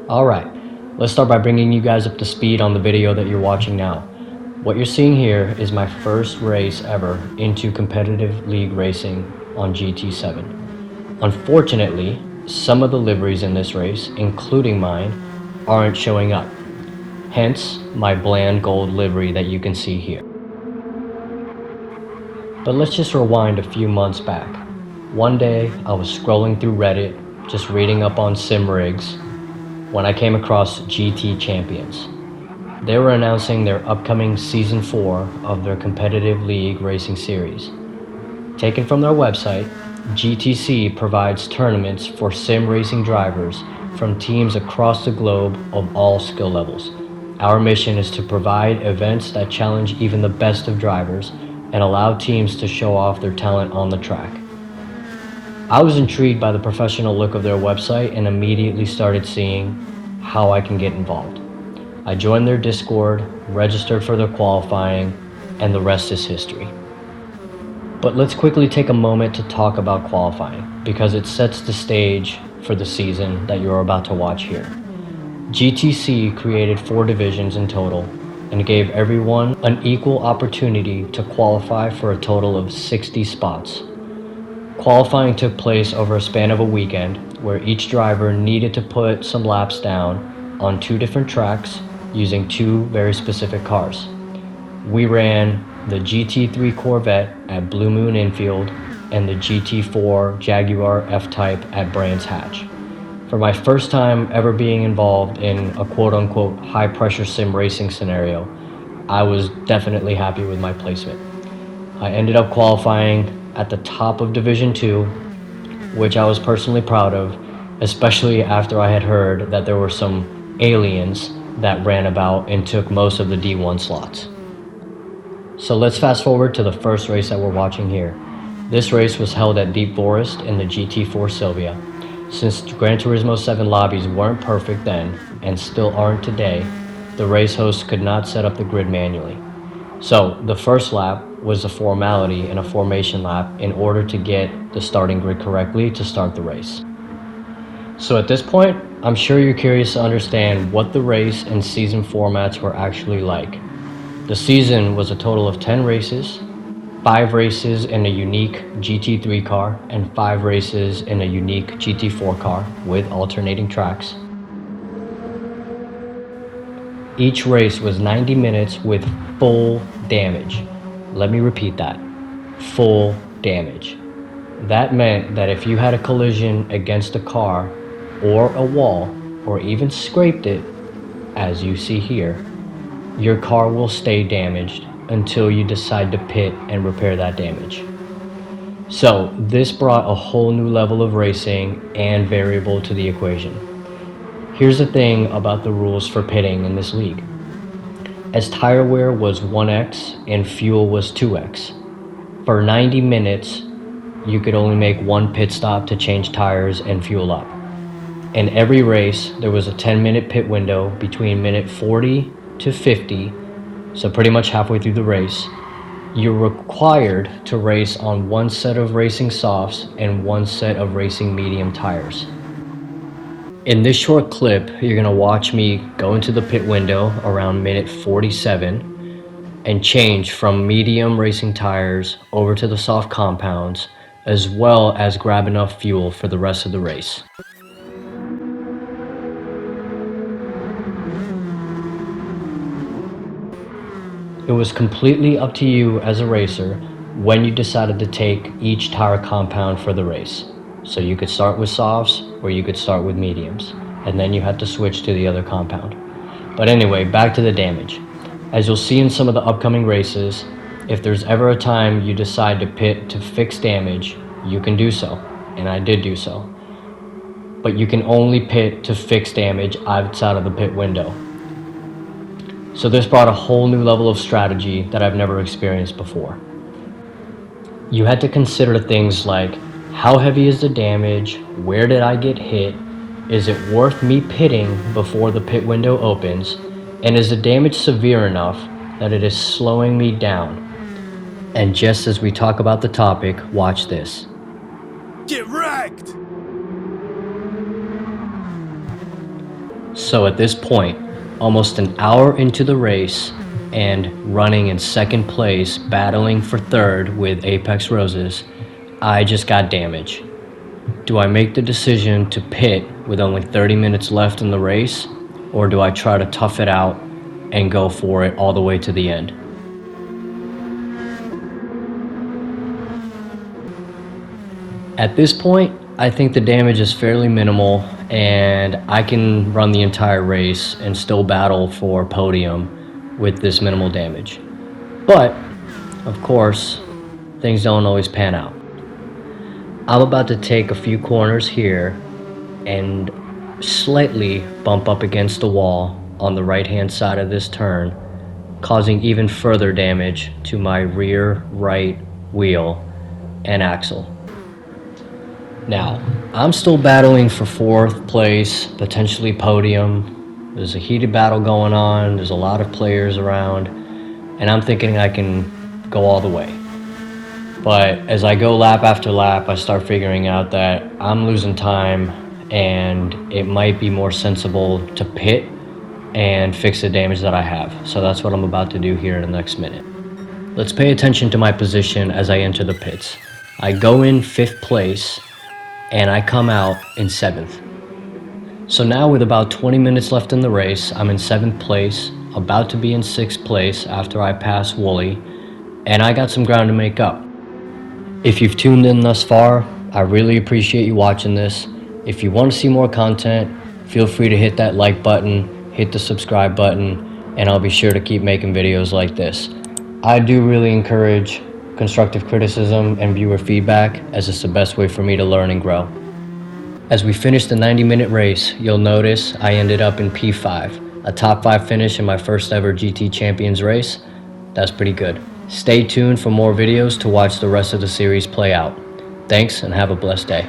Alright, let's start by bringing you guys up to speed on the video that you're watching now. What you're seeing here is my first race ever into competitive league racing on GT7. Unfortunately, some of the liveries in this race, including mine, aren't showing up. Hence, my bland gold livery that you can see here. But let's just rewind a few months back. One day, I was scrolling through Reddit, just reading up on sim rigs, when I came across GT Champions. They were announcing their upcoming Season 4 of their competitive league racing series. Taken from their website, GTC provides tournaments for sim racing drivers from teams across the globe of all skill levels. Our mission is to provide events that challenge even the best of drivers and allow teams to show off their talent on the track. I was intrigued by the professional look of their website and immediately started seeing how I can get involved. I joined their Discord, registered for their qualifying, and the rest is history. But let's quickly take a moment to talk about qualifying, because it sets the stage for the season that you're about to watch here. GTC created 4 divisions in total and gave everyone an equal opportunity to qualify for a total of 60 spots. Qualifying took place over a span of a weekend, where each driver needed to put some laps down on 2 different tracks using 2 very specific cars. We ran the GT3 Corvette at Blue Moon Infield and the GT4 Jaguar F-Type at Brands Hatch. For my first time ever being involved in a quote-unquote high-pressure sim racing scenario, I was definitely happy with my placement. I ended up qualifying at the top of Division 2, which I was personally proud of, especially after I had heard that there were some aliens that ran about and took most of the D1 slots. So let's fast forward to the first race that we're watching here. This race was held at Deep Forest in the GT4 Sylvia. Since Gran Turismo 7 lobbies weren't perfect then, and still aren't today, the race host could not set up the grid manually. So the first lap was a formality and a formation lap in order to get the starting grid correctly to start the race. So at this point, I'm sure you're curious to understand what the race and season formats were actually like. The season was a total of 10 races, 5 races in a unique GT3 car, and 5 races in a unique GT4 car with alternating tracks. Each race was 90 minutes with full damage. Let me repeat that. Full damage. That meant that if you had a collision against a car or a wall, or even scraped it, as you see here, your car will stay damaged until you decide to pit and repair that damage. So this brought a whole new level of racing and variable to the equation. Here's the thing about the rules for pitting in this league. As tire wear was 1x and fuel was 2x, for 90 minutes, you could only make 1 pit stop to change tires and fuel up. In every race, there was a 10-minute pit window between minute 40 to 50, so pretty much halfway through the race. You're required to race on 1 set of racing softs and 1 set of racing medium tires. In this short clip, you're going to watch me go into the pit window around minute 47 and change from medium racing tires over to the soft compounds, as well as grab enough fuel for the rest of the race. It was completely up to you as a racer when you decided to take each tire compound for the race. So you could start with softs or you could start with mediums, and then you had to switch to the other compound. But anyway, back to the damage. As you'll see in some of the upcoming races, if there's ever a time you decide to pit to fix damage, you can do so, and I did do so. But you can only pit to fix damage outside of the pit window. So this brought a whole new level of strategy that I've never experienced before. You had to consider things like, how heavy is the damage? Where did I get hit? Is it worth me pitting before the pit window opens? And is the damage severe enough that it is slowing me down? And just as we talk about the topic, watch this. Get wrecked! So at this point, almost an hour into the race and running in second place, battling for third with Apex Roses, I just got damage. Do I make the decision to pit with only 30 minutes left in the race, or do I try to tough it out and go for it all the way to the end? At this point, I think the damage is fairly minimal and I can run the entire race and still battle for podium with this minimal damage. But, of course, things don't always pan out. I'm about to take a few corners here and slightly bump up against the wall on the right hand side of this turn, causing even further damage to my rear right wheel and axle. Now, I'm still battling for fourth place, potentially podium. There's a heated battle going on, there's a lot of players around, and I'm thinking I can go all the way. But as I go lap after lap, I start figuring out that I'm losing time and it might be more sensible to pit and fix the damage that I have. So that's what I'm about to do here in the next minute. Let's pay attention to my position as I enter the pits. I go in 5th place and I come out in 7th. So now with about 20 minutes left in the race, I'm in 7th place, about to be in 6th place after I pass Wooly, and I got some ground to make up. If you've tuned in thus far, I really appreciate you watching this. If you want to see more content, feel free to hit that like button, hit the subscribe button, and I'll be sure to keep making videos like this. I do really encourage constructive criticism and viewer feedback, as it's the best way for me to learn and grow. As we finish the 90-minute race, you'll notice I ended up in P5, a top 5 finish in my first ever GT Champions race. That's pretty good. Stay tuned for more videos to watch the rest of the series play out. Thanks and have a blessed day.